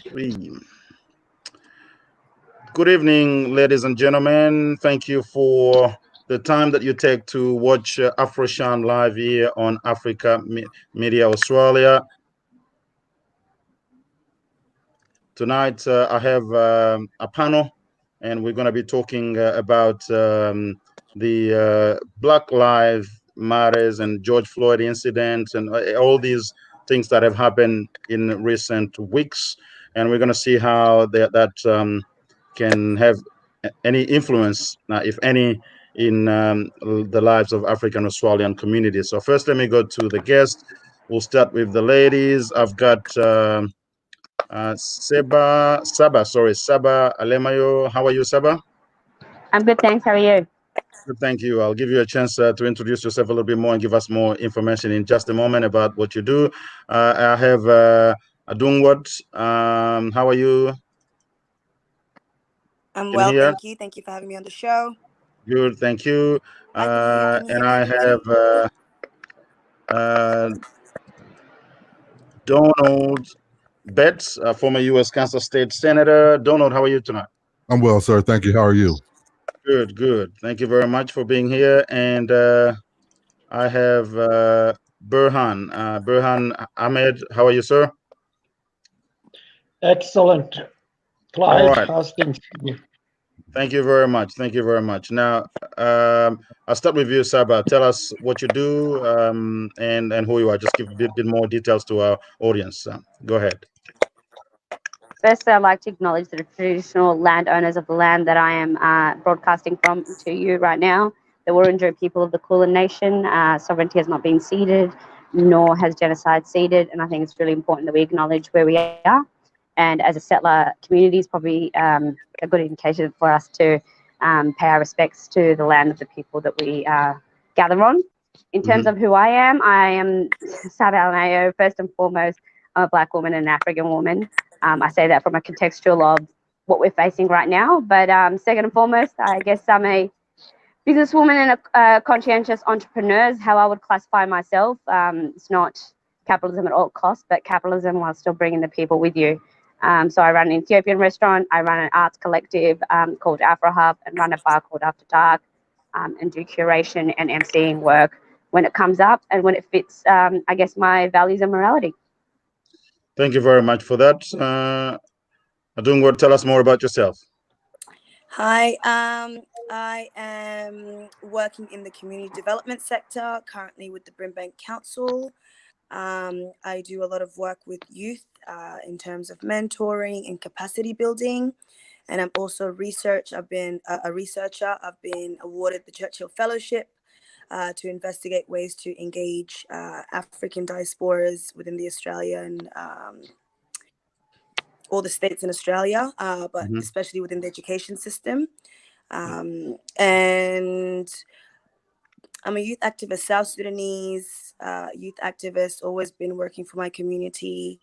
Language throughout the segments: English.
Three. Good evening, ladies and gentlemen. Thank you for the time that you take to watch AFROSHINE live here on Africa Media Australia. Tonight, I have a panel, and we're going to be talking about the Black Lives Matters and George Floyd incident and all these things that have happened in recent weeks. And we're going to see how that can have any influence, if any, in the lives of African Australian communities. So first, let me go to the guests. We'll start with the ladies. I've got Sabah Alemayo. How are you, Sabah? I'm good, thanks. How are you? Good, thank you. I'll give you a chance to introduce yourself a little bit more and give us more information in just a moment about what you do. I have Adungwat. How are you? I'm well, thank you. Thank you for having me on the show. Good, thank you. And I have Donald Betts, former U.S. Kansas State Senator. Donald, how are you tonight? I'm well, sir. Thank you. How are you? Good, good. Thank you very much for being here. And I have Burhan Ahmed. How are you, sir? Excellent. Clyde, all right. how's things? Thank you very much. Thank you very much. Now, I'll start with you, Sabah. Tell us what you do and who you are. Just give a bit more details to our audience. Go ahead. First, I'd like to acknowledge the traditional landowners of the land that I am broadcasting from to you right now. The Wurundjeri people of the Kulin Nation. Sovereignty has not been ceded, nor has genocide ceded, and I think it's really important that we acknowledge where we are. And as a settler community, it's probably a good indication for us to pay our respects to the land of the people that we gather on. In terms of who I am Sabah Alemayo. First and foremost, I'm a Black woman and an African woman. I say that from a contextual of what we're facing right now. But second and foremost, I guess I'm a businesswoman and a conscientious entrepreneur is how I would classify myself. It's not capitalism at all costs, but capitalism while still bringing the people with you. So I run an Ethiopian restaurant, I run an arts collective called Afro Hub, and run a bar called After Dark, and do curation and emceeing work when it comes up and when it fits, I guess, my values and morality. Thank you very much for that. Adungwat, tell us more about yourself. Hi, I am working in the community development sector, currently with the Brimbank Council. I do a lot of work with youth in terms of mentoring and capacity building. And I'm also I've been a researcher. I've been awarded the Churchill Fellowship to investigate ways to engage African diasporas within the Australian, all the states in Australia, but especially within the education system. And I'm a youth activist, South Sudanese youth activist, always been working for my community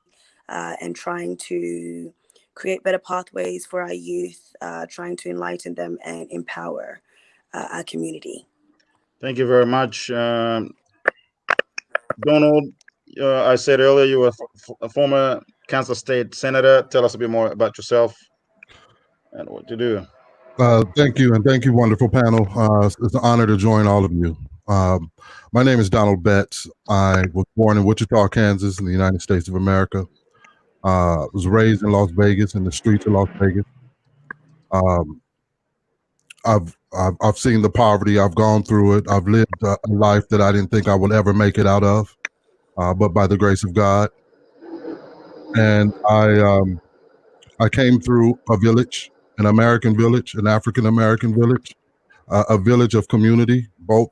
and trying to create better pathways for our youth, trying to enlighten them and empower our community. Thank you very much. Donald, I said earlier you were a former Kansas State Senator. Tell us a bit more about yourself and what you do. Thank you, and thank you, wonderful panel. It's an honor to join all of you. My name is Donald Betts. I was born in Wichita, Kansas, in the United States of America. Was raised in Las Vegas, in the streets of Las Vegas. I've seen the poverty. I've gone through it. I've lived a life that I didn't think I would ever make it out of, but by the grace of God. And I came through a village, an American village, an African American village, a village of community, both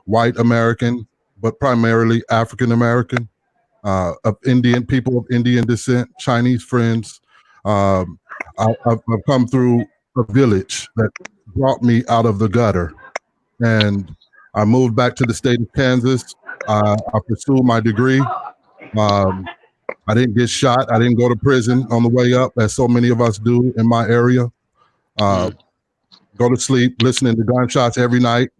white American, but primarily African American, of Indian people of Indian descent, Chinese friends. I've come through a village that brought me out of the gutter, and I moved back to the state of Kansas. I pursued my degree. I didn't get shot. I didn't go to prison on the way up, as so many of us do in my area. Go to sleep listening to gunshots every night.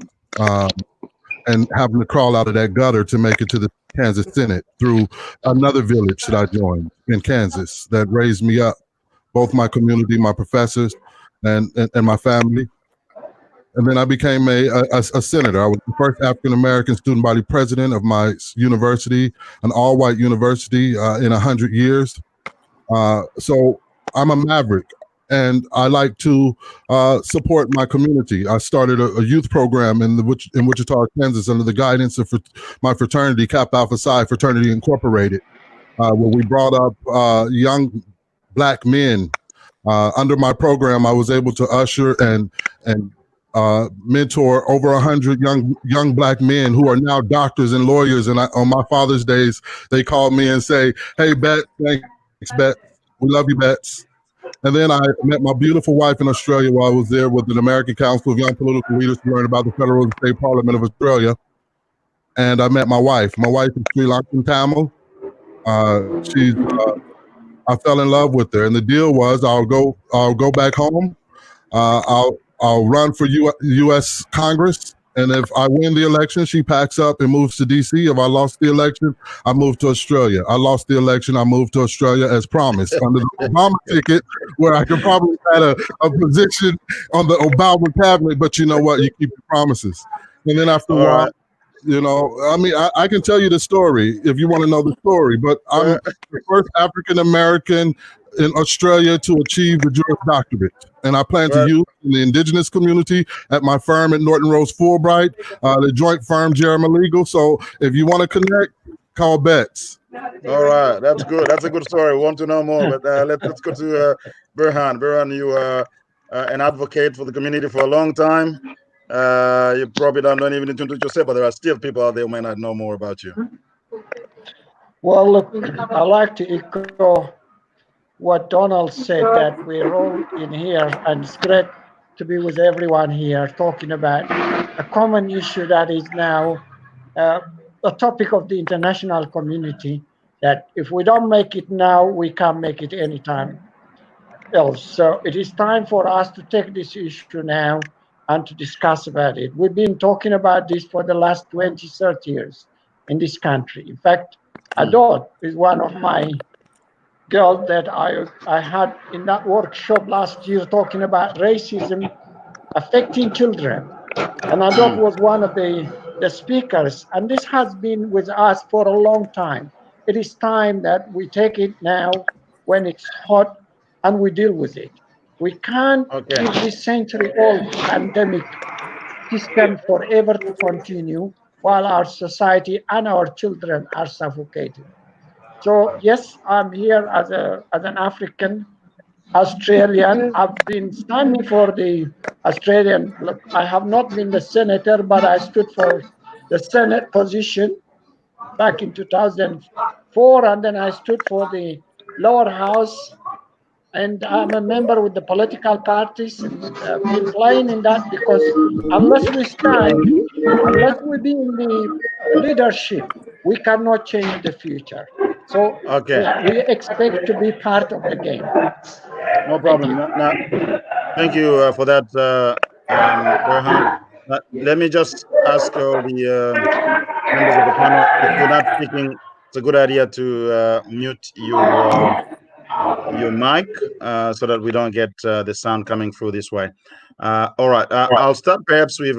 and having to crawl out of that gutter to make it to the Kansas Senate through another village that I joined in Kansas that raised me up, both my community, my professors, and my family. And then I became a senator. I was the first African-American student body president of my university, an all-white university in 100 years. So I'm a maverick, and I like to support my community. I started a youth program in Wichita, Kansas, under the guidance of my fraternity, Kappa Alpha Psi Fraternity Incorporated, where we brought up young Black men. Under my program, I was able to usher and mentor over 100 young Black men who are now doctors and lawyers. And on my father's days, they called me and say, "Hey, Bet, thanks, Bet. We love you, Bets." And then I met my beautiful wife in Australia while I was there with the American Council of Young Political Leaders to learn about the Federal and State Parliament of Australia. And I met my wife. My wife is Sri Lankan Tamil. I fell in love with her, and the deal was I'll go back home. I'll run for U.S. Congress, and if I win the election, she packs up and moves to D.C. If I lost the election, I moved to Australia. I lost the election, I moved to Australia as promised under the Obama ticket, where I could probably had a position on the Obama cabinet. But you know what? You keep your promises. And then after a while, you know, I mean, I can tell you the story if you want to know the story, but I'm the first African-American in Australia to achieve the Juris Doctorate. And I plan to use in the Indigenous community at my firm at Norton Rose Fulbright, the joint firm Jeremy Legal. So if you want to connect, call Bets. All right, that's good. That's a good story. We want to know more, but let's go to Burhan. Burhan, you are an advocate for the community for a long time. You probably don't even need to introduce yourself, but there are still people out there who may not know more about you. Well, look, I like to echo what Donald said, that we're all in here, and it's great to be with everyone here talking about a common issue that is now a topic of the international community, that if we don't make it now, we can't make it anytime else. So it is time for us to take this issue now and to discuss about it. We've been talking about this for the last 20, 30 years in this country. In fact, Adot is one of my girls that I had in that workshop last year talking about racism affecting children. And Adot was one of the speakers. And this has been with us for a long time. It is time that we take it now when it's hot and we deal with it. We can't keep this century-old pandemic system forever to continue while our society and our children are suffocating. So yes, I'm here as an African Australian. I've been standing for the Australian. Look, I have not been the senator, but I stood for the Senate position back in 2004, and then I stood for the lower house. And I'm a member with the political parties, and been playing in that, because unless we stand, unless we be in the leadership, we cannot change the future. So we expect to be part of the game. No problem. Thank you for that, Burhan. Let me just ask all the members of the panel, if you're not speaking, it's a good idea to mute your mic so that we don't get the sound coming through this way. All right, I'll start perhaps with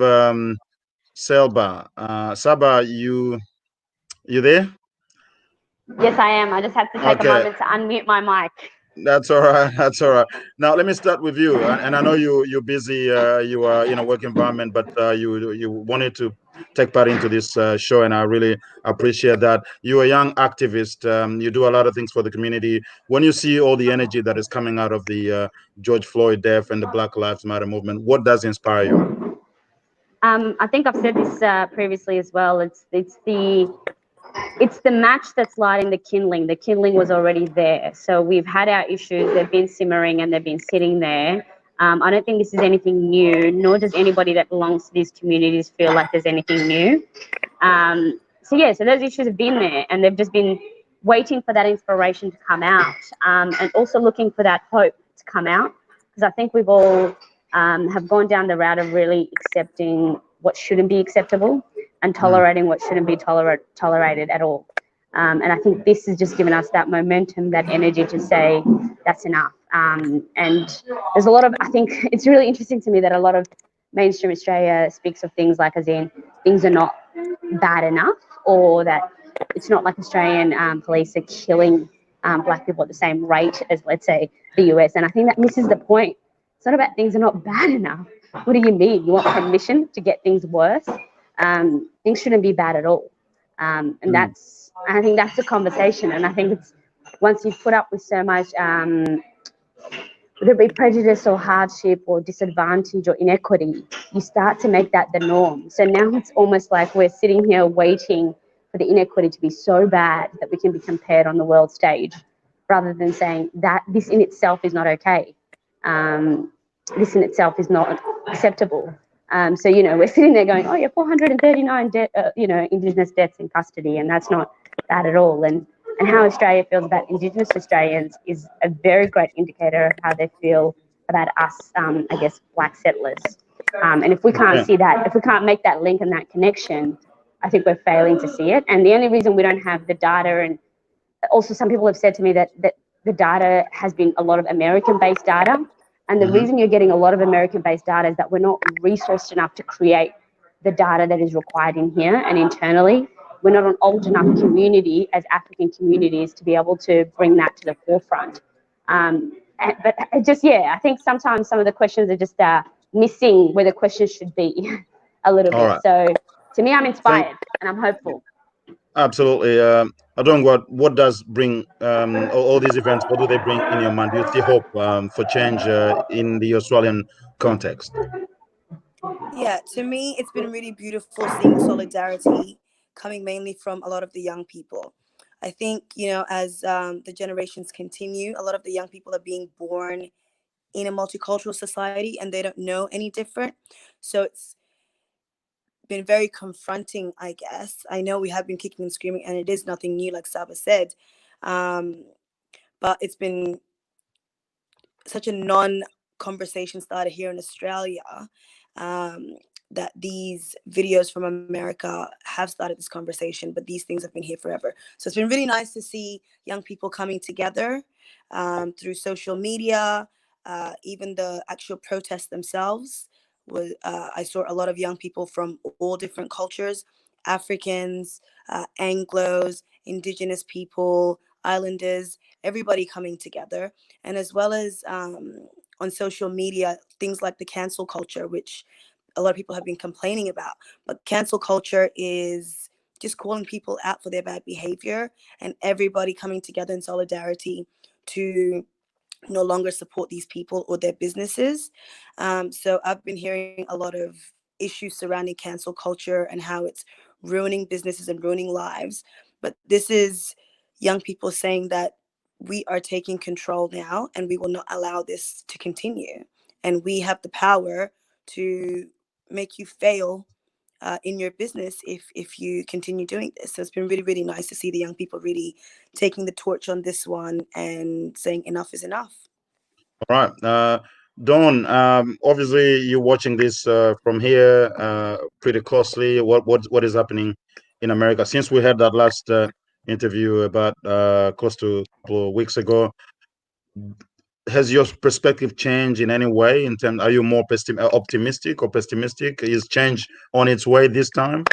Sabah. Sabah, you there? Yes, I am. I just had to take a moment to unmute my mic. That's all right. That's all right. Now let me start with you. And I know you're busy. You are in a work environment, but you wanted to take part into this show, and I really appreciate that. You're a young activist. You do a lot of things for the community. When you see all the energy that is coming out of the George Floyd death and the Black Lives Matter movement, what does inspire you? I think I've said this previously as well. It's the match that's lighting the kindling. The kindling was already there. So we've had our issues. They've been simmering and they've been sitting there. I don't think this is anything new, nor does anybody that belongs to these communities feel like there's anything new. So those issues have been there, and they've just been waiting for that inspiration to come out, and also looking for that hope to come out, because I think we've all have gone down the route of really accepting what shouldn't be acceptable, and tolerating what shouldn't be tolerated at all. And I think this has just given us that momentum, that energy to say that's enough. And there's a lot of, I think it's really interesting to me that a lot of mainstream Australia speaks of things like as in things are not bad enough, or that it's not like Australian police are killing black people at the same rate as, let's say, the US. And I think that misses the point. It's not about things are not bad enough. What do you mean? You want permission to get things worse? Things shouldn't be bad at all. And I think that's the conversation. And I think it's once you've put up with so much, whether it be prejudice or hardship or disadvantage or inequity, you start to make that the norm. So now it's almost like we're sitting here waiting for the inequity to be so bad that we can be compared on the world stage, rather than saying that this in itself is not okay. This in itself is not acceptable. So, we're sitting there going, oh, yeah, 439, Indigenous deaths in custody, and that's not bad at all. And how Australia feels about Indigenous Australians is a very great indicator of how they feel about us, I guess, black settlers. And if we can't see that, if we can't make that link and that connection, I think we're failing to see it. And the only reason we don't have the data, and also some people have said to me that the data has been a lot of American-based data. And the reason you're getting a lot of American-based data is that we're not resourced enough to create the data that is required in here and internally. We're not an old enough community as African communities to be able to bring that to the forefront. But I think sometimes some of the questions are just missing where the questions should be a little bit. Right. So to me, I'm inspired and I'm hopeful. Absolutely. Adong, what does bring all these events? What do they bring in your mind? Do you see hope for change in the Australian context? Yeah, to me, it's been really beautiful seeing solidarity coming mainly from a lot of the young people. I think, as the generations continue, a lot of the young people are being born in a multicultural society and they don't know any different. So it's been very confronting, I guess. I know we have been kicking and screaming, and it is nothing new, like Sabah said. But it's been such a non-conversation starter here in Australia that these videos from America have started this conversation, but these things have been here forever. So it's been really nice to see young people coming together through social media, even the actual protests themselves. I saw a lot of young people from all different cultures, Africans, Anglos, Indigenous people, Islanders, everybody coming together. And as well as on social media, things like the cancel culture, which a lot of people have been complaining about. But cancel culture is just calling people out for their bad behavior and everybody coming together in solidarity to no longer support these people or their businesses. So I've been hearing a lot of issues surrounding cancel culture and how it's ruining businesses and ruining lives. But this is young people saying that we are taking control now and we will not allow this to continue. And we have the power to make you fail in your business if you continue doing this. So it's been really, really nice to see the young people really taking the torch on this one and saying enough is enough. All right. Dawn, obviously you're watching this from here pretty closely. What is happening in America? Since we had that last interview about close to a couple of weeks ago, has your perspective changed in any way? Are you more optimistic or pessimistic? Is change on its way this time?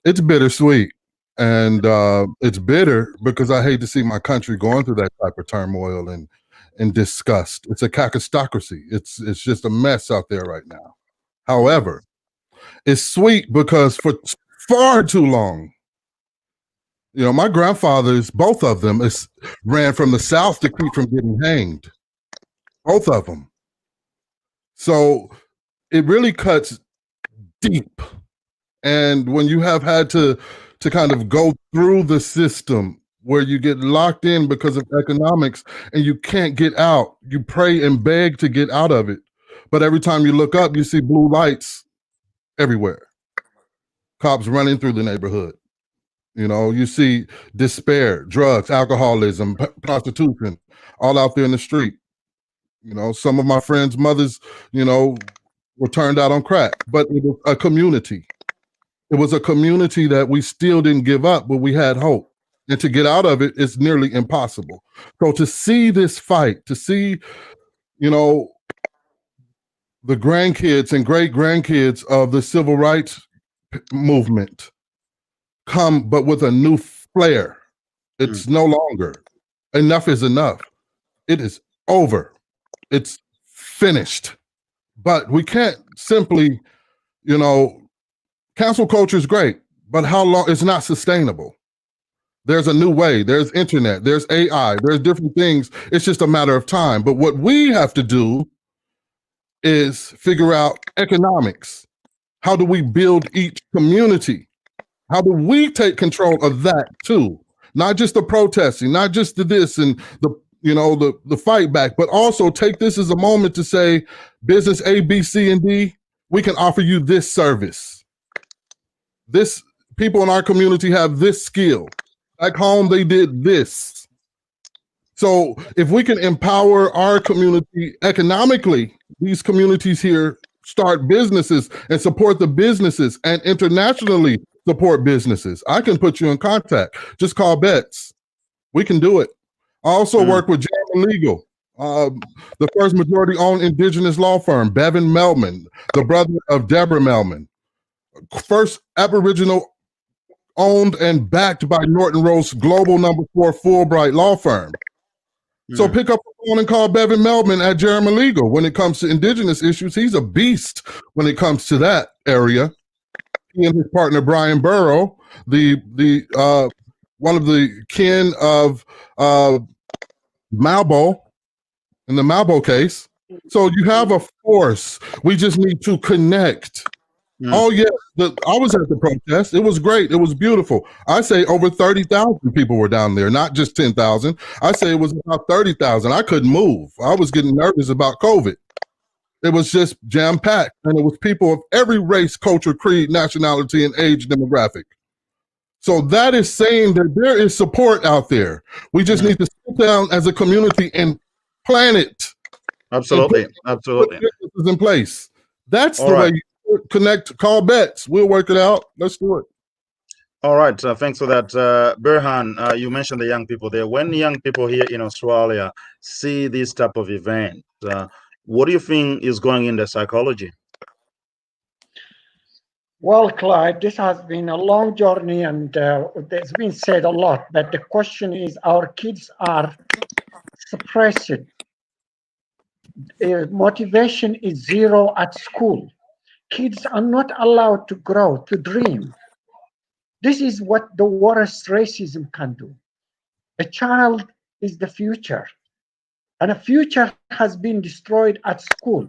It's bittersweet, and it's bitter because I hate to see my country going through that type of turmoil and disgust. It's a cacostocracy. It's just a mess out there right now. However, it's sweet because for far too long, my grandfathers, both of them, ran from the South to keep from getting hanged. Both of them. So it really cuts deep. And when you have had to kind of go through the system where you get locked in because of economics and you can't get out, you pray and beg to get out of it. But every time you look up, you see blue lights everywhere. Cops running through the neighborhood. You see despair, drugs, alcoholism, prostitution, all out there in the street. Some of my friends' mothers, were turned out on crack, but it was a community. It was a community that we still didn't give up, but we had hope. And to get out of it is nearly impossible. So to see this fight, to see, you know, the grandkids and great grandkids of the civil rights movement come, but with a new flair. It's no longer enough is enough. It is over. It's finished. But we can't simply, you know, cancel culture is great, but how long? It's not sustainable. There's a new way. There's internet. There's AI. There's different things. It's just a matter of time. But what we have to do is figure out economics. How do we build each community? How do we take control of that too? Not just the protesting, not just the this and the, you know, the fight back, but also take this as a moment to say, business A, B, C, and D, we can offer you this service. This people in our community have this skill. Back home, they did this. So if we can empower our community economically, these communities here start businesses and support the businesses, and internationally support businesses. I can put you in contact. Just call Betts. We can do it. I also work with Jam Legal, the first majority-owned indigenous law firm, Bevan Melman, the brother of Deborah Melman, first Aboriginal owned and backed by Norton Rose Global #4 Fulbright law firm. So pick up the phone and call Bevan Melman at Jeremy Legal. When it comes to indigenous issues, he's a beast when it comes to that area. He and his partner Brian Burrow, the one of the kin of Malbo in the Malbo case. So you have a force. We just need to connect. Oh yeah, I was at the protest. It was great. It was beautiful. I say over 30,000 people were down there, not just 10,000. I say it was about 30,000. I couldn't move. I was getting nervous about COVID. It was just jam-packed, and it was people of every race, culture, creed, nationality, and age demographic. So that is saying that there is support out there. We just need to sit down as a community and plan it. Absolutely, absolutely. Businesses in place. That's the way you connect. Call Betts. We'll work it out. Let's do it. All right. Thanks for that, Burhan. You mentioned the young people there. When young people here in Australia see this type of event, what do you think is going in their psychology? Well, Clyde, this has been a long journey, and there's been said a lot, but the question is, our kids are suppressed. Motivation is zero at school. Kids are not allowed to grow, to dream. This is what the worst racism can do. A child is the future, and a future has been destroyed at school.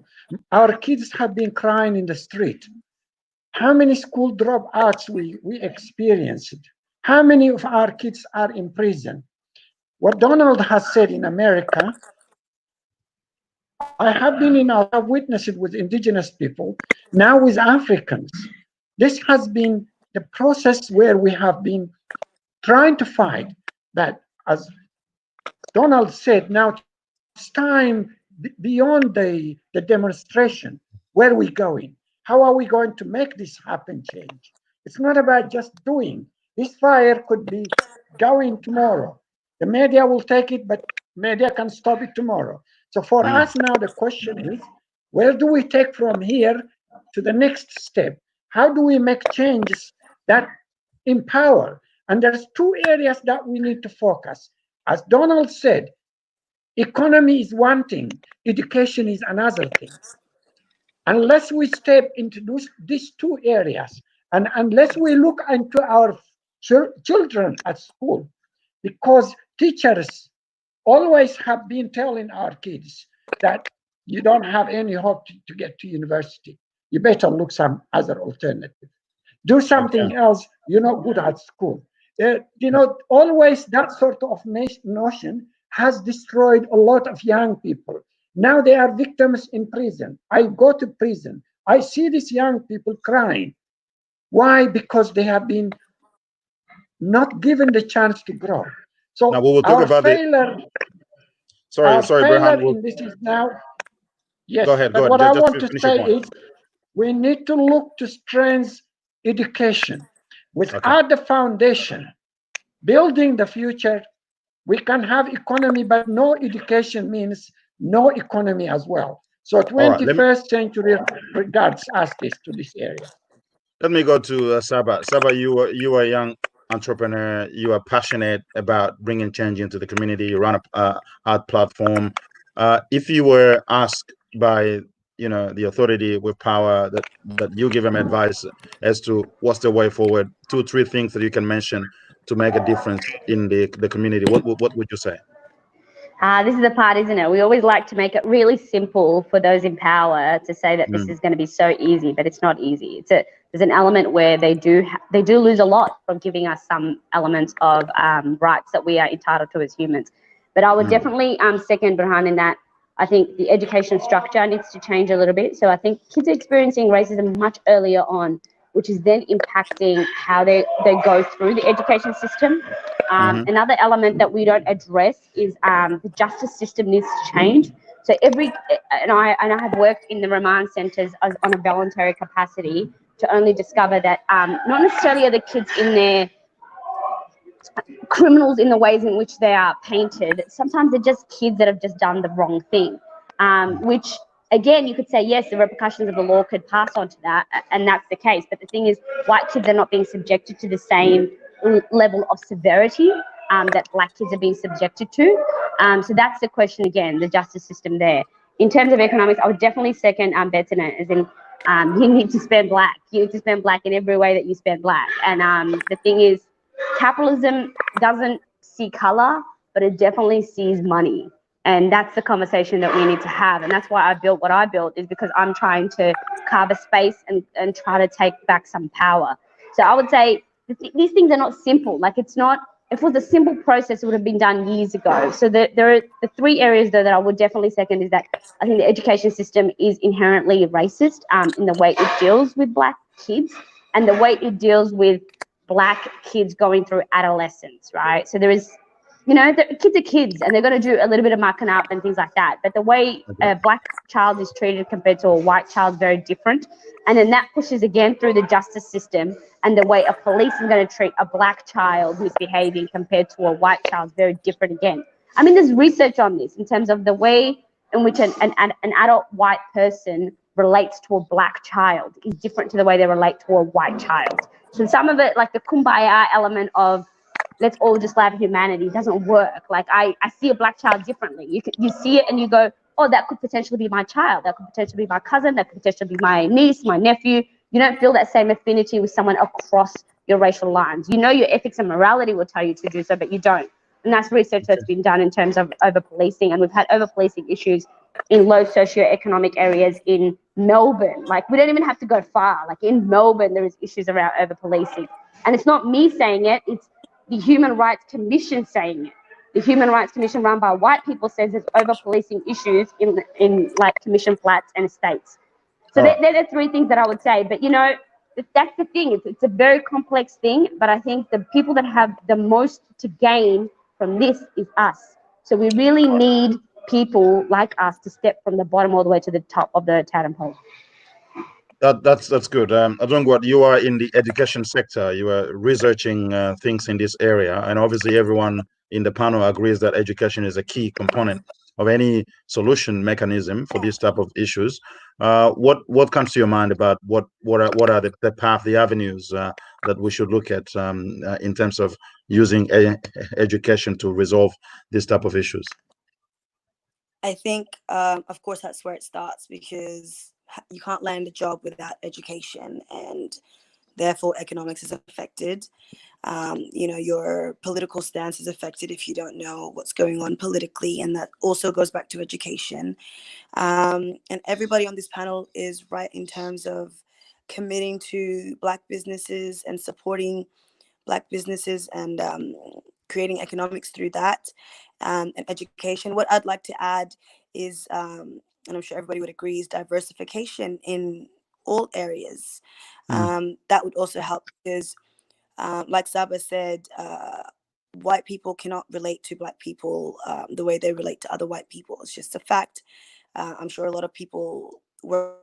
Our kids have been crying in the street. How many school dropouts we experienced? How many of our kids are in prison? What Donald has said in America, I've witnessed it with indigenous people, now with Africans. This has been the process where we have been trying to fight that, as Donald said, now it's time beyond the demonstration. Where are we going? How are we going to make this happen change? It's not about just doing. This fire could be going tomorrow. The media will take it, but media can stop it tomorrow. So for us now, the question is, where do we take from here to the next step? How do we make changes that empower? And there's two areas that we need to focus. As Donald said, economy is one thing, education is another thing. Unless we step into these two areas, and unless we look into our children at school, because teachers always have been telling our kids that you don't have any hope to get to university. You better look some other alternative. Do something else. You're not good at school. Always that sort of notion has destroyed a lot of young people. Now they are victims in prison. I go to prison. I see these young people crying. Why? Because they have been not given the chance to grow. So now we will talk about failure. Sorry, Burhan. In this is now. Yes. Go ahead. But what I want to say is, we need to look to strengths education. Without the foundation, building the future, we can have economy, but no education means no economy as well. So All right. 21st century regards us this to this area. Let me go to Sabah. Sabah, you are a young entrepreneur. You are passionate about bringing change into the community. You run a art platform. If you were asked by the authority with power that you give them advice as to what's the way forward, 2-3 things that you can mention to make a difference in the community, what would you say? This is the part, isn't it? We always like to make it really simple for those in power to say that this is going to be so easy, but it's not easy. There's an element where they do lose a lot from giving us some elements of rights that we are entitled to as humans. But I would definitely second Burhan in that. I think the education structure needs to change a little bit. So I think kids are experiencing racism much earlier on, which is then impacting how they go through the education system. Another element that we don't address is the justice system needs to change. So I have worked in the remand centres on a voluntary capacity to only discover that not necessarily are the kids in there criminals in the ways in which they are painted. Sometimes they're just kids that have just done the wrong thing, which again, you could say, yes, the repercussions of the law could pass on to that, and that's the case. But the thing is, white kids are not being subjected to the same level of severity that black kids are being subjected to. So that's the question again, the justice system there. In terms of economics, I would definitely second Bettina, as in you need to spend black. You need to spend black in every way that you spend black. And the thing is, capitalism doesn't see color, but it definitely sees money. And that's the conversation that we need to have. And that's why I built what I built, is because I'm trying to carve a space and try to take back some power. So I would say these things are not simple. Like, it's not, if it was a simple process, it would have been done years ago. So there are the 3 areas, though, that I would definitely second is that I think the education system is inherently racist in the way it deals with black kids and the way it deals with black kids going through adolescence, right? So there is, the kids are kids and they're going to do a little bit of mucking up and things like that. But the way a black child is treated compared to a white child is very different. And then that pushes again through the justice system, and the way a police is going to treat a black child who's behaving compared to a white child is very different again. I mean, there's research on this in terms of the way in which an adult white person relates to a black child is different to the way they relate to a white child. So some of it, like the kumbaya element of let's all just love humanity, doesn't work. Like I see a black child differently. You see it and you go, oh, that could potentially be my child. That could potentially be my cousin. That could potentially be my niece, my nephew. You don't feel that same affinity with someone across your racial lines. You know your ethics and morality will tell you to do so, but you don't. And that's research that's been done in terms of over-policing. And we've had over-policing issues in low socioeconomic areas in Melbourne. Like, we don't even have to go far. Like, in Melbourne, there is issues around over-policing. And it's not me saying it, it's the Human Rights Commission saying it. The Human Rights Commission, run by white people, says there's over-policing issues in like commission flats and estates. So they're the 3 things that I would say. But, that's the thing. It's a very complex thing. But I think the people that have the most to gain from this is us. So we really need people like us to step from the bottom all the way to the top of the totem pole. That's good. Adongwat, you are in the education sector. You are researching things in this area, and obviously everyone in the panel agrees that education is a key component of any solution mechanism for these type of issues. What comes to your mind about what are the path, the avenues that we should look at in terms of using education to resolve this type of issues? I think, of course, that's where it starts, because you can't land a job without education, and therefore economics is affected. Your political stance is affected if you don't know what's going on politically, and that also goes back to education. And everybody on this panel is right in terms of committing to Black businesses and supporting Black businesses and creating economics through that, and education. What I'd like to add is, and I'm sure everybody would agree, is diversification in all areas. That would also help, because like Sabah said, white people cannot relate to Black people the way they relate to other white people. It's just a fact. I'm sure a lot of people work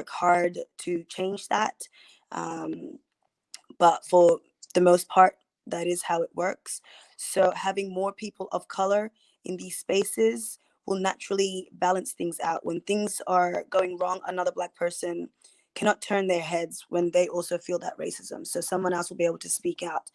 hard to change that. But for the most part, that is how it works. So having more people of color in these spaces will naturally balance things out. When things are going wrong, another Black person cannot turn their heads when they also feel that racism. So someone else will be able to speak out.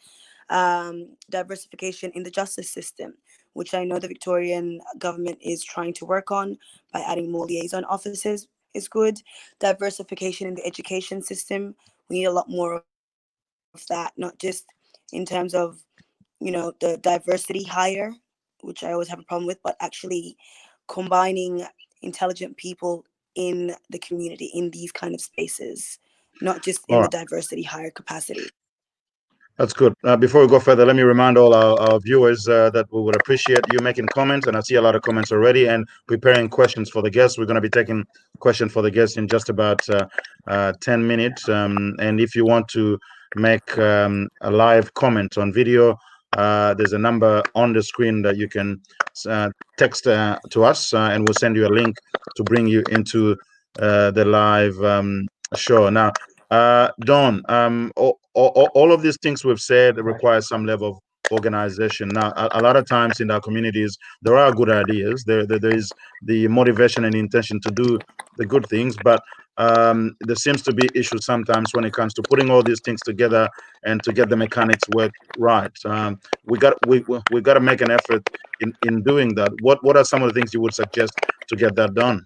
Diversification in the justice system, which I know the Victorian government is trying to work on by adding more liaison officers, is good. Diversification in the education system, we need a lot more of that, not just in terms of, the diversity hire, which I always have a problem with, but actually combining intelligent people in the community in these kind of spaces, not just in the diversity hire capacity. That's good. Before we go further, let me remind all our viewers that we would appreciate you making comments, and I see a lot of comments already, and preparing questions for the guests. We're going to be taking questions for the guests in just about 10 minutes. And if you want to make a live comment on video, there's a number on the screen that you can text to us, and we'll send you a link to bring you into the live show. Now, Don, all of these things we've said require some level of organization. Now, a lot of times in our communities, there are good ideas. There is the motivation and intention to do the good things, but there seems to be issues sometimes when it comes to putting all these things together and to get the mechanics work right. We got to make an effort in doing that. What are some of the things you would suggest to get that done?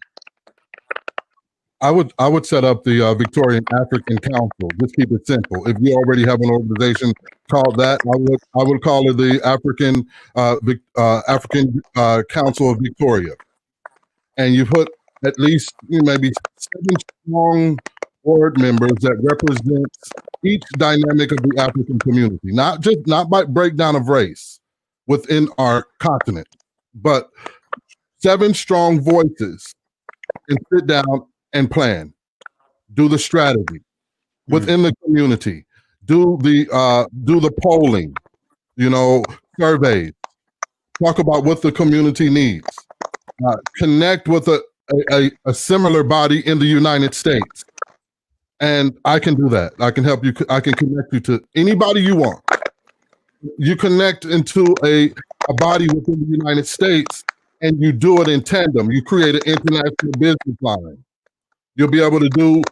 I would set up the Victorian African Council. Just keep it simple. If you already have an organization called that, I would call it the African Council of Victoria. And you put at least maybe 7 strong board members that represent each dynamic of the African community, not by breakdown of race within our continent, but 7 strong voices, and sit down and plan, do the strategy within the community, do the polling, surveys, talk about what the community needs, connect with a similar body in the United States. And I can do that. I can help you. I can connect you to anybody you want. You connect into a body within the United States, and you do it in tandem. You create an international business line. You'll be able to do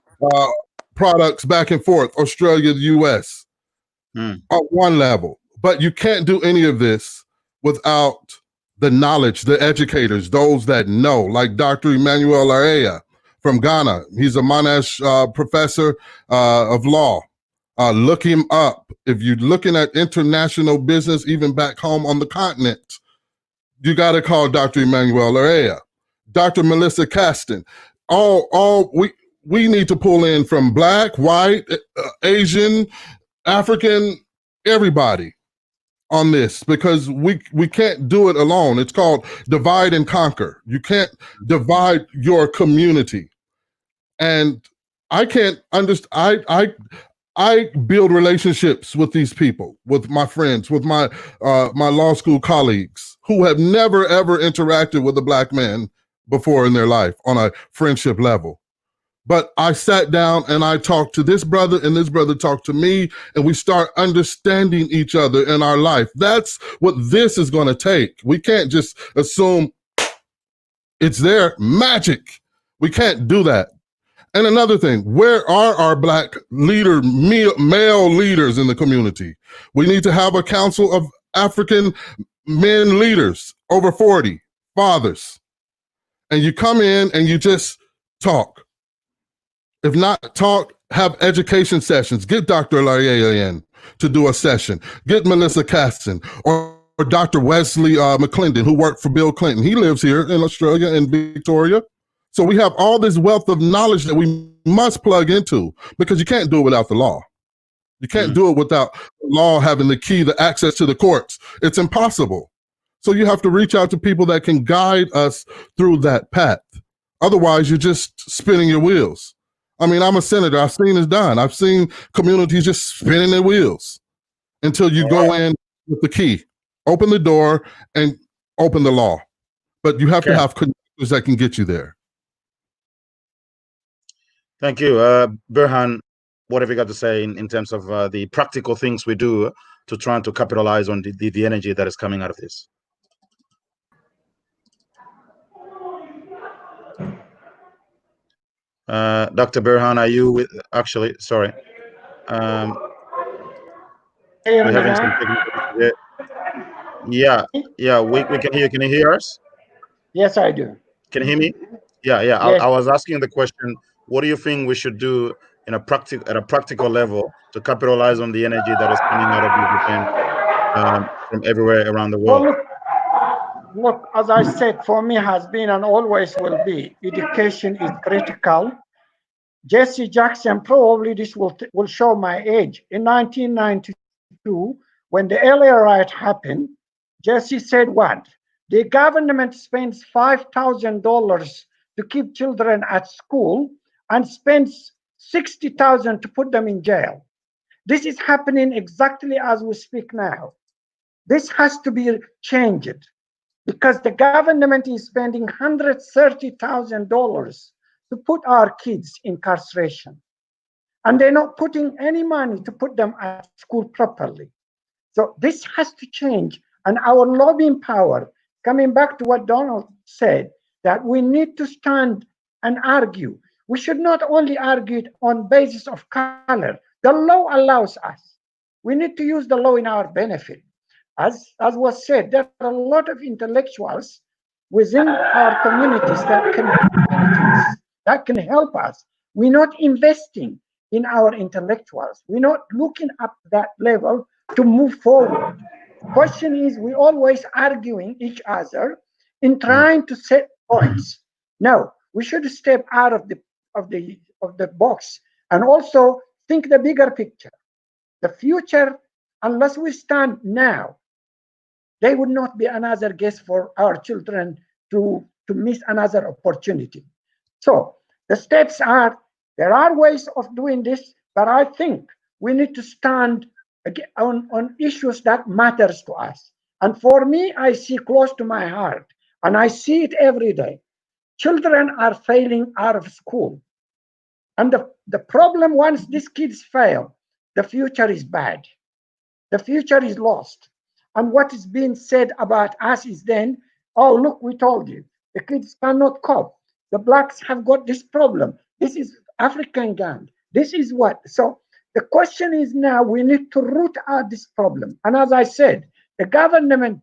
products back and forth, Australia, the US, on one level. But you can't do any of this without the knowledge, the educators, those that know, like Dr. Emmanuel Area from Ghana. He's a Monash professor of law. Look him up. If you're looking at international business, even back home on the continent, you got to call Dr. Emmanuel Area, Dr. Melissa Caston. We need to pull in from Black, white, Asian, African, everybody on this, because we can't do it alone. It's called divide and conquer. You can't divide your community. And I can't understand. I build relationships with these people, with my friends, with my law school colleagues who have never ever interacted with a Black man before in their life on a friendship level. But I sat down and I talked to this brother, and this brother talked to me, and we start understanding each other in our life. That's what this is going to take. We can't just assume it's there, magic. We can't do that. And another thing, where are our Black male leaders in the community? We need to have a council of African men leaders over 40, fathers. And you come in and you just talk. If not talk, have education sessions. Get Dr. Laryea in to do a session. Get Melissa Caston or Dr. Wesley McClendon, who worked for Bill Clinton. He lives here in Australia, in Victoria. So we have all this wealth of knowledge that we must plug into, because you can't do it without the law. You can't do it without the law having the key, the access to the courts. It's impossible. So you have to reach out to people that can guide us through that path. Otherwise, you're just spinning your wheels. I mean, I'm a senator. I've seen this done. I've seen communities just spinning their wheels until you go in with the key, open the door, and open the law. But you have to have connectors that can get you there. Thank you. Berhan, what have you got to say in terms of the practical things we do to try to capitalize on the energy that is coming out of this? Dr. Berhan, are you with? Actually, sorry. We're having some technical issues. Yeah, we can hear. Can you hear us? Yes, I do. Can you hear me? Yeah. Yes. I was asking the question, what do you think we should do at a practical level to capitalize on the energy that is coming out of this event from everywhere around the world? Well, look, as I said, for me has been and always will be, education is critical. Jesse Jackson, probably this will show my age. In 1992, when the LA riot happened, Jesse said what? The government spends $5,000 to keep children at school and spends $60,000 to put them in jail. This is happening exactly as we speak now. This has to be changed because the government is spending $130,000 to put our kids in incarceration. And they're not putting any money to put them at school properly. So this has to change. And our lobbying power, coming back to what Donald said, that we need to stand and argue. We should not only argue it on basis of color. The law allows us. We need to use the law in our benefit. As was said, there are a lot of intellectuals within our communities that can help us. We're not investing in our intellectuals. We're not looking up that level to move forward. Question is, we always arguing each other in trying to set points. No, we should step out of the box and also think the bigger picture. The future, unless we stand now, they would not be another guest for our children to miss another opportunity. So the steps are, there are ways of doing this, but I think we need to stand on issues that matters to us. And for me, I see close to my heart, and I see it every day. Children are failing out of school. And the problem, once these kids fail, the future is bad. The future is lost. And what is being said about us is then, oh, look, we told you, the kids cannot cope. The blacks have got this problem. This is African gang. This is what. So the question is now we need to root out this problem. And as I said, the government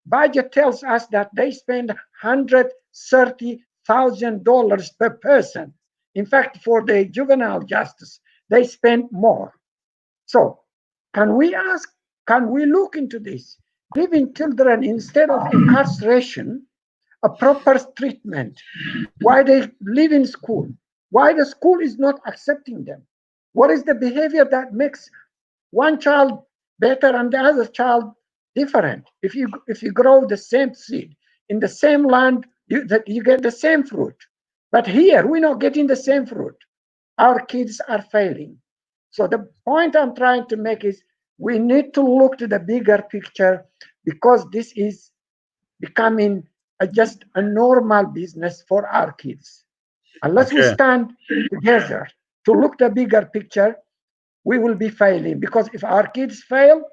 budget tells us that they spend $130,000 per person. In fact, for the juvenile justice, they spend more. So can we look into this? Giving children, instead of incarceration, a proper treatment. Why they live in school? Why the school is not accepting them? What is the behavior that makes one child better and the other child different? If you grow the same seed in the same land, you get the same fruit. But here we're not getting the same fruit. Our kids are failing. So the point I'm trying to make is we need to look to the bigger picture, because this is becoming just a normal business for our kids. Unless we stand together to look the bigger picture, we will be failing. Because if our kids fail,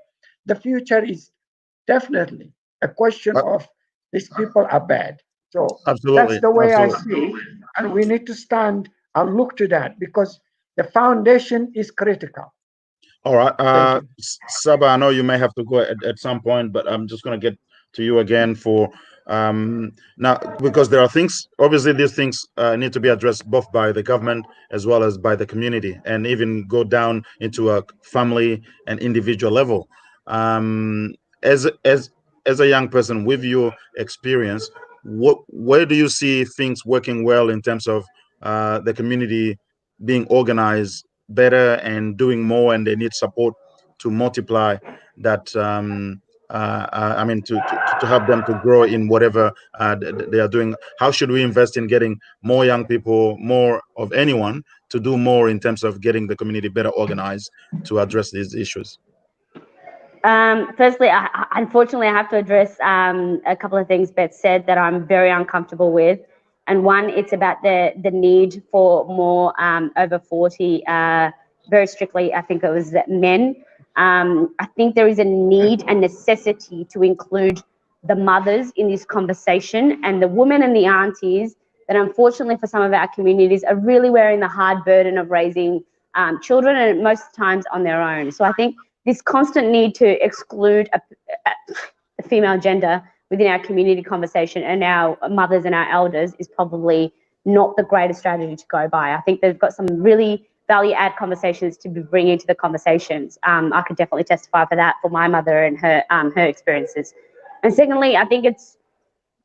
the future is definitely a question of these people are bad. So that's the way I see it. And we need to stand and look to that, because the foundation is critical. All right. Sabah, I know you may have to go at some point, but I'm just going to get to you again for now, because there are things, obviously these things need to be addressed both by the government as well as by the community, and even go down into a family and individual level. As a young person with your experience, where do you see things working well in terms of the community being organized better and doing more, and they need support to multiply that I mean to help them to grow in whatever they are doing? How should we invest in getting more young people, more of anyone, to do more in terms of getting the community better organized to address these issues? Firstly, unfortunately, I have to address a couple of things Beth said that I'm very uncomfortable with. And one, it's about the need for more over 40 very strictly, I think it was men. I think there is a need and necessity to include the mothers in this conversation, and the women and the aunties that unfortunately for some of our communities are really wearing the hard burden of raising children, and most times on their own. So I think this constant need to exclude the female gender within our community conversation and our mothers and our elders is probably not the greatest strategy to go by. I think they've got some really value add conversations to be bringing to the conversations. I could definitely testify for that for my mother and her experiences. And secondly, I think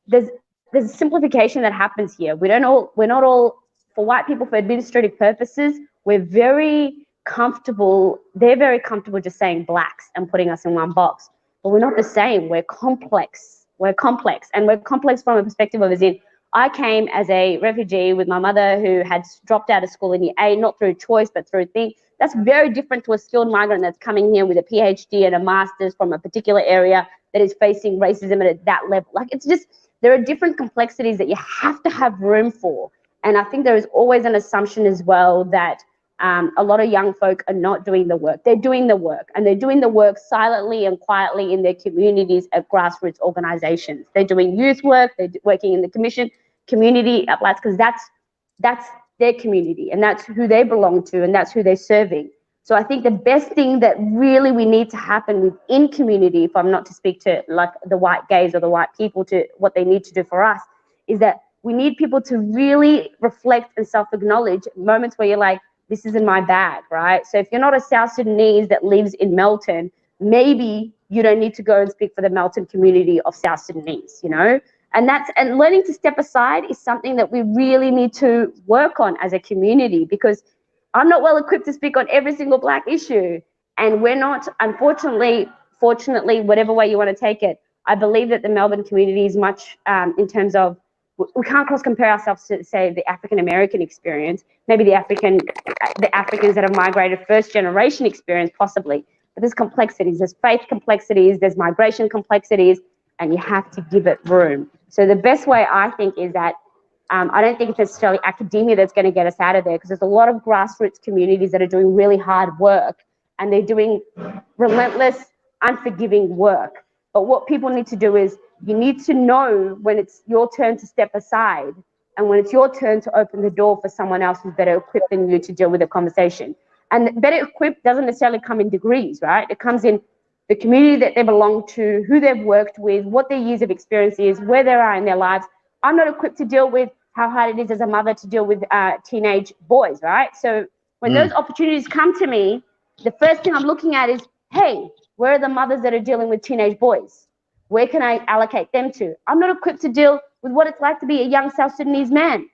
there's a simplification that happens here. We're not all, for white people, for administrative purposes, we're very comfortable, they're very comfortable just saying blacks and putting us in one box. But we're not the same. We're complex. And we're complex from a perspective of, as in, I came as a refugee with my mother who had dropped out of school in year 8, not through choice, but through thing. That's very different to a skilled migrant that's coming here with a PhD and a master's from a particular area that is facing racism at that level. Like, it's just, there are different complexities that you have to have room for. And I think there is always an assumption as well that a lot of young folk are not doing the work. They're doing the work, and they're doing the work silently and quietly in their communities at grassroots organizations. They're doing youth work, they're working in the community at Blacks, because that's their community and that's who they belong to and that's who they're serving. So I think the best thing that really we need to happen within community, if I'm not to speak to like the white gays or the white people, to what they need to do for us, is that we need people to really reflect and self-acknowledge moments where you're like, this isn't my bag, right? So if you're not a South Sudanese that lives in Melton, maybe you don't need to go and speak for the Melton community of South Sudanese, you know? And learning to step aside is something that we really need to work on as a community, because I'm not well equipped to speak on every single Black issue. And we're not, unfortunately, fortunately, whatever way you want to take it, I believe that the Melbourne community is much in terms of, we can't cross-compare ourselves to, say, the African-American experience, maybe the Africans that have migrated first-generation experience, possibly. But there's complexities, there's faith complexities, there's migration complexities, and you have to give it room. So the best way, I think, is that I don't think it's necessarily academia that's going to get us out of there, because there's a lot of grassroots communities that are doing really hard work, and they're doing relentless, unforgiving work. But what people need to do is, you need to know when it's your turn to step aside and when it's your turn to open the door for someone else who's better equipped than you to deal with the conversation. And better equipped doesn't necessarily come in degrees, right? It comes in the community that they belong to, who they've worked with, what their years of experience is, where they are in their lives. I'm not equipped to deal with how hard it is as a mother to deal with teenage boys, right? So when those opportunities come to me, the first thing I'm looking at is, hey, where are the mothers that are dealing with teenage boys? Where can I allocate them to? I'm not equipped to deal with what it's like to be a young South Sudanese man.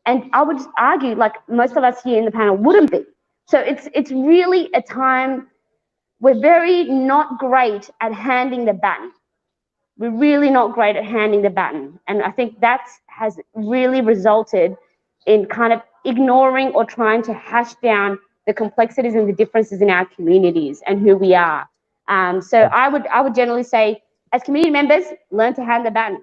And I would just argue, like most of us here in the panel wouldn't be. So it's really a time, we're very not great at handing the baton. We're really not great at handing the baton. And I think that has really resulted in kind of ignoring or trying to hash down the complexities and the differences in our communities and who we are. So I would generally say, as community members, learn to hand the baton.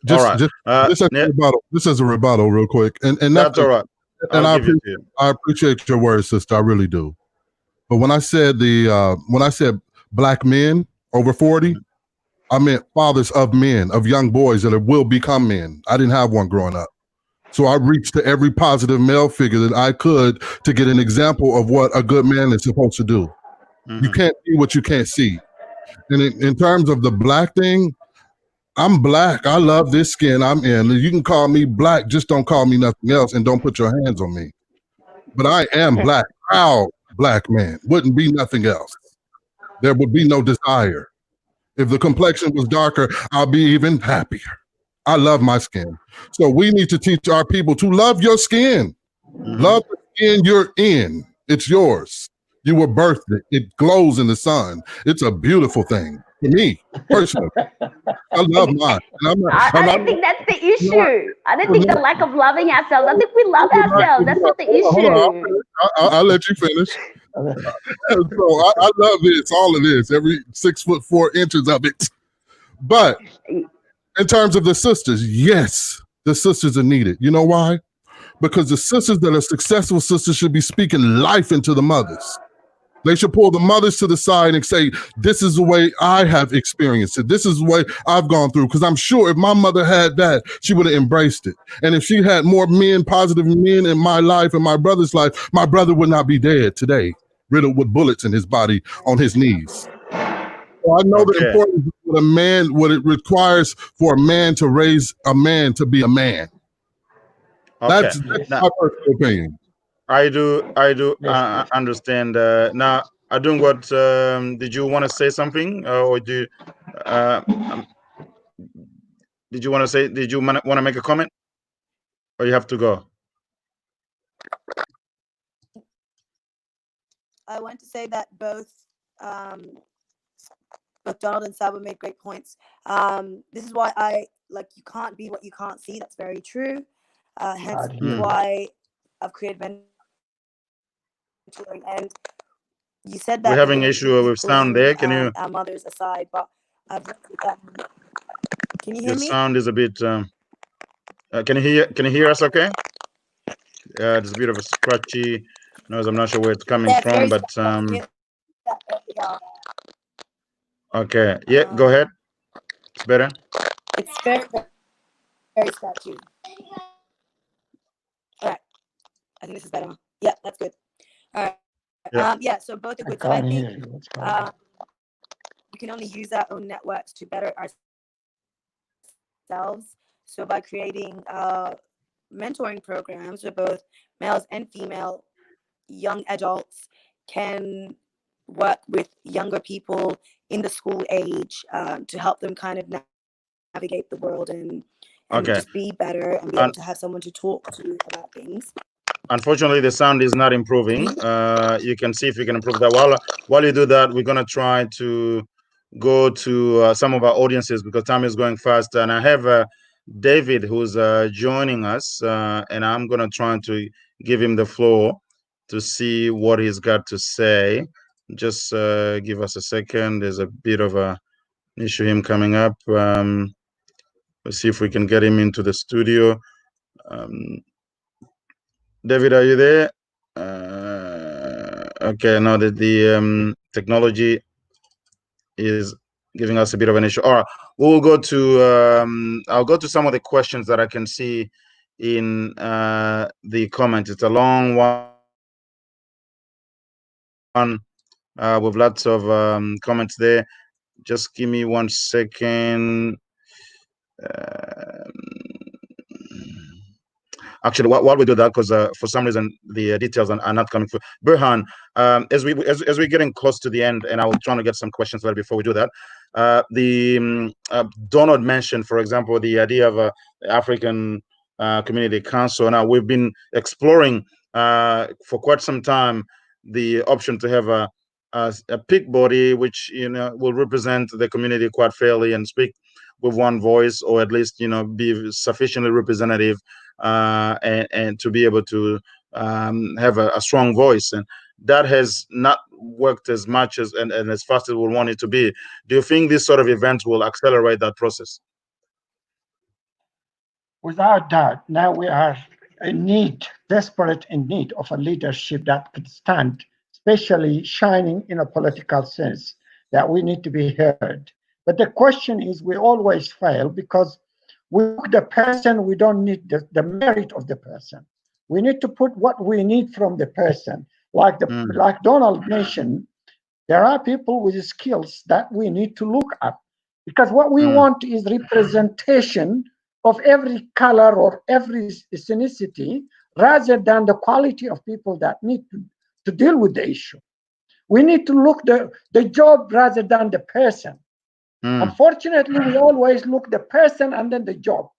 This is a rebuttal real quick. And that's all right. And I appreciate your words, sister. I really do. But when I said Black men over 40, I meant fathers of men, of young boys that will become men. I didn't have one growing up. So I reached to every positive male figure that I could to get an example of what a good man is supposed to do. You can't see what you can't see. And in terms of the Black thing, I'm Black. I love this skin I'm in. You can call me Black, just don't call me nothing else, and don't put your hands on me. But I am Black, proud Black man. Wouldn't be nothing else. There would be no desire. If the complexion was darker, I'll be even happier. I love my skin. So we need to teach our people to love your skin. Love the skin you're in. It's yours. You were birthed it. It glows in the sun. It's a beautiful thing for me, personally. I love mine. I don't think that's the issue. I don't think the lack of loving ourselves. I think we love ourselves. That's not the issue. I'll let you finish. So I love this, all of this, every 6'4" of it. But in terms of the sisters, yes, the sisters are needed. You know why? because the sisters that are successful sisters should be speaking life into the mothers. They should pull the mothers to the side and say, this is the way I have experienced it. This is the way I've gone through. Because I'm sure if my mother had that, she would have embraced it. And if she had more men, positive men in my life and my brother's life, my brother would not be dead today, riddled with bullets in his body on his knees. So I know the importance of what a man, what it requires for a man to raise a man to be a man. That's my personal opinion. I do understand. Now, I don't. What did you want to say something, or did you want to say? Did you want to make a comment, or you have to go? I want to say that both Donald and Sabah made great points. This is why you can't be what you can't see. That's very true. Hence why I've created mentoring. And you said that we're having issue with sound there. Can you? Our mothers aside, but I've can you hear me? Your sound is a bit. Can you hear? Can you hear us? Okay. There's a bit of a scratchy noise. I'm not sure where it's coming from, but okay. Yeah, go ahead. It's better. It's very, very scratchy. All right. I think this is better. Yeah, that's good. All right. Yeah, so both are good. So I think we can only use our own networks to better ourselves. So by creating mentoring programs where both males and female young adults can work with younger people in the school age to help them kind of navigate the world and just be better and be able to have someone to talk to about things. Unfortunately, the sound is not improving. You can see if you can improve that. While you do that, we're gonna try to go to some of our audiences because time is going fast. And I have David who's joining us, and I'm gonna try to give him the floor to see what he's got to say. Just give us a second. There's a bit of an issue him coming up. Let's see if we can get him into the studio. David, are you there? Okay, no, the technology is giving us a bit of an issue. All right, we'll go to I'll go to some of the questions that I can see in the comment. It's a long one with lots of comments there. Just give me 1 second. Actually, while we do that, because for some reason the details are not coming through. Burhan, as we're getting close to the end, and I was trying to get some questions there before we do that. Donald mentioned, for example, the idea of African Community Council. Now we've been exploring for quite some time the option to have a peak body, which will represent the community quite fairly and speak with one voice, or at least be sufficiently representative and to be able to have a strong voice. And that has not worked as much as and as fast as we want it to be. Do you think this sort of event will accelerate that process? Without doubt. Now we are desperate in need of a leadership that could stand, especially shining in a political sense, that we need to be heard. But the question is, we always fail because we look the person, we don't need the merit of the person. We need to put what we need from the person. Like Donald mentioned, there are people with skills that we need to look up, because what we want is representation of every color or every ethnicity, rather than the quality of people that need to deal with the issue. We need to look the job rather than the person. Unfortunately, we always look the person and then the job.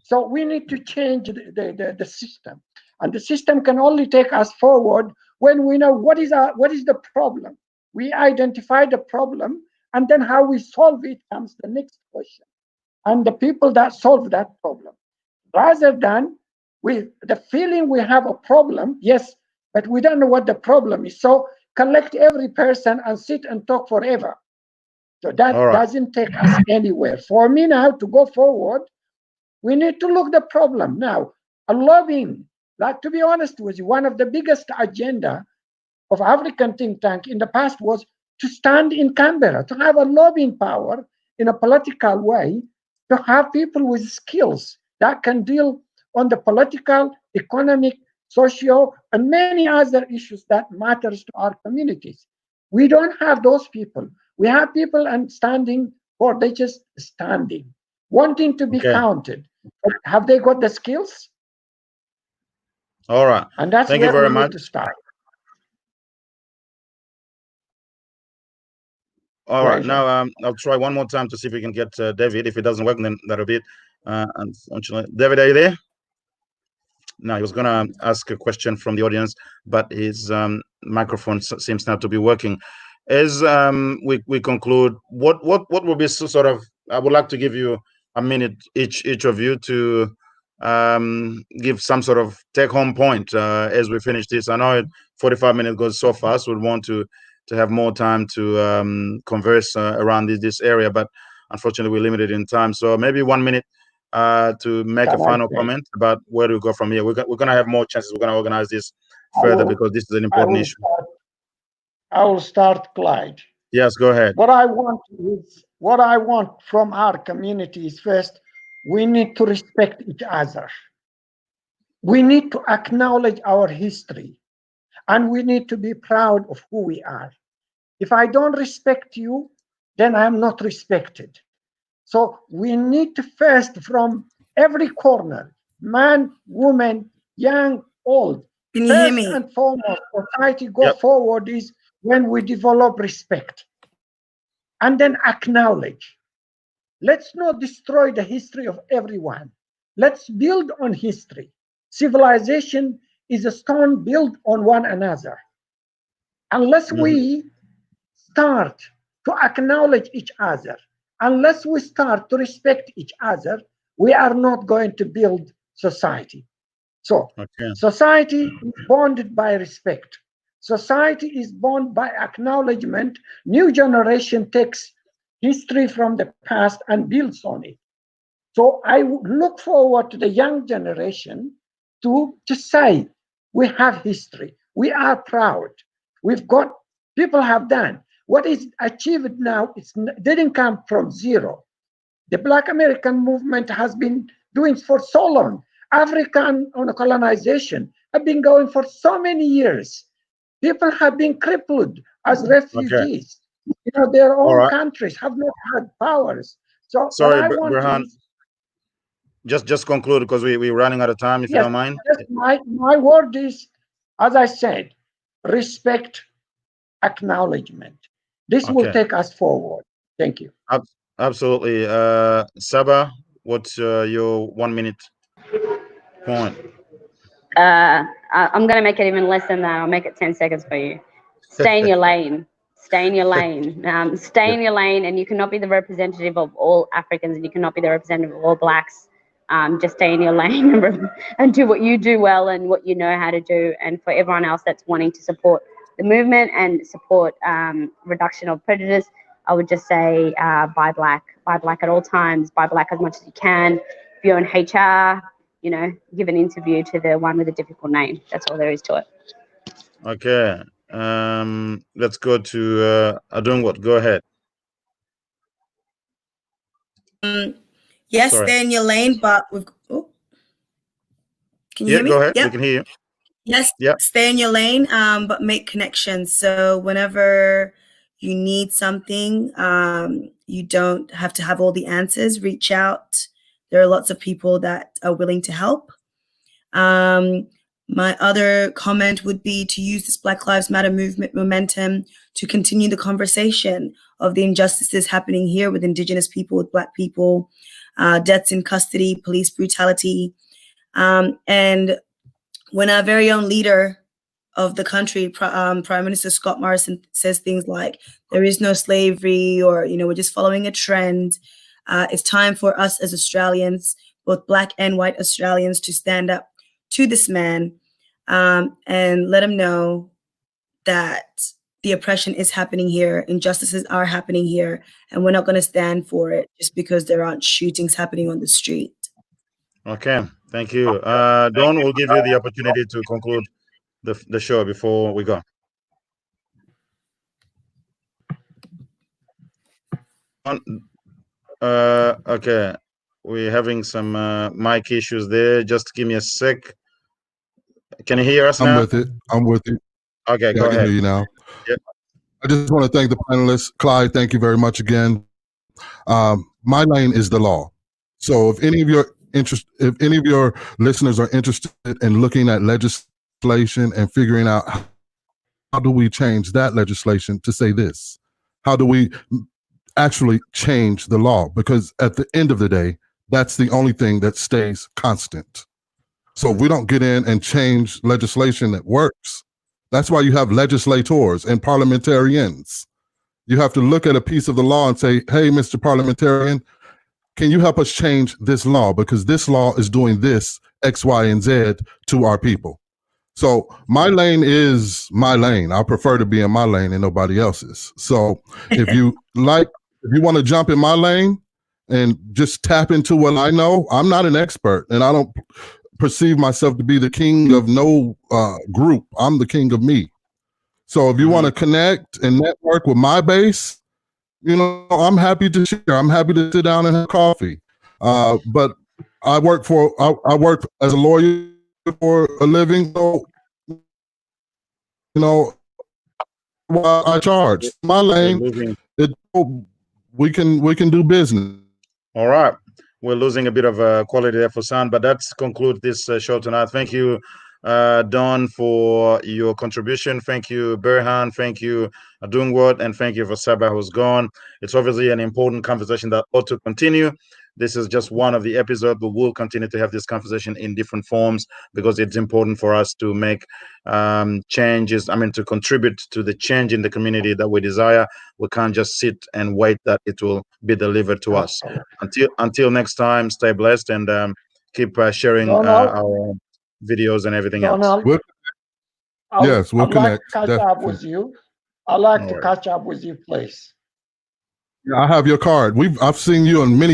So we need to change the system, and the system can only take us forward when we know what is the problem. We identify the problem, and then how we solve it comes the next question. And the people that solve that problem, rather than the feeling we have a problem, yes, but we don't know what the problem is. So collect every person and sit and talk forever. So that doesn't take us anywhere. For me now to go forward, we need to look the problem. Now, a lobbying. Like, to be honest with you, one of the biggest agenda of African think tank in the past was to stand in Canberra, to have a lobbying power in a political way, to have people with skills that can deal on the political, economic, social, and many other issues that matters to our communities. We don't have those people. We have people and standing for they just standing, wanting to be counted. But have they got the skills? All right. And that's Thank you where very we much. need to start. All right. Pleasure. Now I'll try one more time to see if we can get David. If it doesn't work, then that'll be it. Unfortunately, David, are you there? No, he was going to ask a question from the audience, but his microphone seems not to be working. As we conclude, what will be sort of? I would like to give you a minute each of you to give some sort of take-home point as we finish this. I know 45 minutes goes so fast. We'd want to have more time to converse around this area, but unfortunately we're limited in time. So maybe 1 minute to make a final comment about where do we go from here. We're going to have more chances. We're going to organize this further because this is an important issue. I will start, Clyde. Yes, go ahead. What I want from our community is, first, we need to respect each other. We need to acknowledge our history, and we need to be proud of who we are. If I don't respect you, then I'm not respected. So we need to first, from every corner, man, woman, young, old, Can you hear me? First and foremost, society go forward is when we develop respect and then acknowledge. Let's not destroy the history of everyone. Let's build on history. Civilization is a stone built on one another. Unless we start to acknowledge each other, unless we start to respect each other, we are not going to build society. So society is bonded by respect. Society is bonded by acknowledgement. New generation takes history from the past and builds on it. So I look forward to the young generation to say, we have history. We are proud. We've got, people have done. What is achieved now, it didn't come from zero. The Black American movement has been doing for so long. African colonization have been going for so many years. People have been crippled as refugees. You know, their own countries have not had powers. So sorry, Burhan, just conclude because we're running out of time, if you don't mind. My word is, as I said, respect, acknowledgement. This will take us forward. Thank you. Absolutely. Sabah, what's your 1 minute point? I'm going to make it even less than that. I'll make it 10 seconds for you. Stay in your lane. Stay in your lane. Stay in your lane, and you cannot be the representative of all Africans, and you cannot be the representative of all Blacks. Just stay in your lane and do what you do well and what you know how to do. And for everyone else that's wanting to support the movement and support reduction of prejudice, I would just say buy black at all times. Buy black as much as you can. If you're in HR, you know, give an interview to the one with a difficult name. That's all there is to it. Okay. Let's go to Adungwat. Go ahead. Yes, stay in your lane, but we've. Oh. Can you hear me? Go ahead. We can hear you. Yes. Stay in your lane, but make connections. So whenever you need something, you don't have to have all the answers. Reach out. There are lots of people that are willing to help. My other comment would be to use this Black Lives Matter movement momentum to continue the conversation of the injustices happening here with Indigenous people, with Black people, deaths in custody, police brutality. And when our very own leader of the country, Prime Minister Scott Morrison, says things like, there is no slavery, or, you know, we're just following a trend, it's time for us as Australians, both Black and white Australians, to stand up to this man and let him know that the oppression is happening here, injustices are happening here, and we're not going to stand for it just because there aren't shootings happening on the street. Okay, Thank you. Don, we'll give you the opportunity to conclude the show before we go. Okay, we're having some mic issues there. Just give me a sec. Can you hear us now? I'm with it. I'm with you. Okay, Yeah, go I can ahead. hear you now. Yep. I just want to thank the panelists. Clyde, thank you very much again. My lane is the law. So if any of your listeners are interested in looking at legislation and figuring out how do we change that legislation to say this, how do we actually change the law? Because at the end of the day, that's the only thing that stays constant. So if we don't get in and change legislation that works, that's why you have legislators and parliamentarians. You have to look at a piece of the law and say, hey, Mr. Parliamentarian, can you help us change this law? Because this law is doing this, X, Y, and Z to our people. So my lane is my lane. I prefer to be in my lane and nobody else's. So if you want to jump in my lane and just tap into what I know, I'm not an expert and I don't perceive myself to be the king of no group. I'm the king of me. So if you want to connect and network with my base, I'm happy to share. I'm happy to sit down and have coffee. But I work as a lawyer for a living. So, what I charge. My lane, we can do business. All right. We're losing a bit of quality there for sound, but that's conclude this show tonight. Thank you, Don, for your contribution. Thank you, Berhan. Thank you, Adungwat, and thank you for Sabah, who's gone. It's obviously an important conversation that ought to continue. This is just one of the episodes, but we'll continue to have this conversation in different forms because it's important for us to make changes. To contribute to the change in the community that we desire. We can't just sit and wait that it will be delivered to us. Until next time, stay blessed and keep sharing our videos and everything else. We'll connect. Catch up with you. I'd like to catch up with you, please. I have your card. I've seen you on many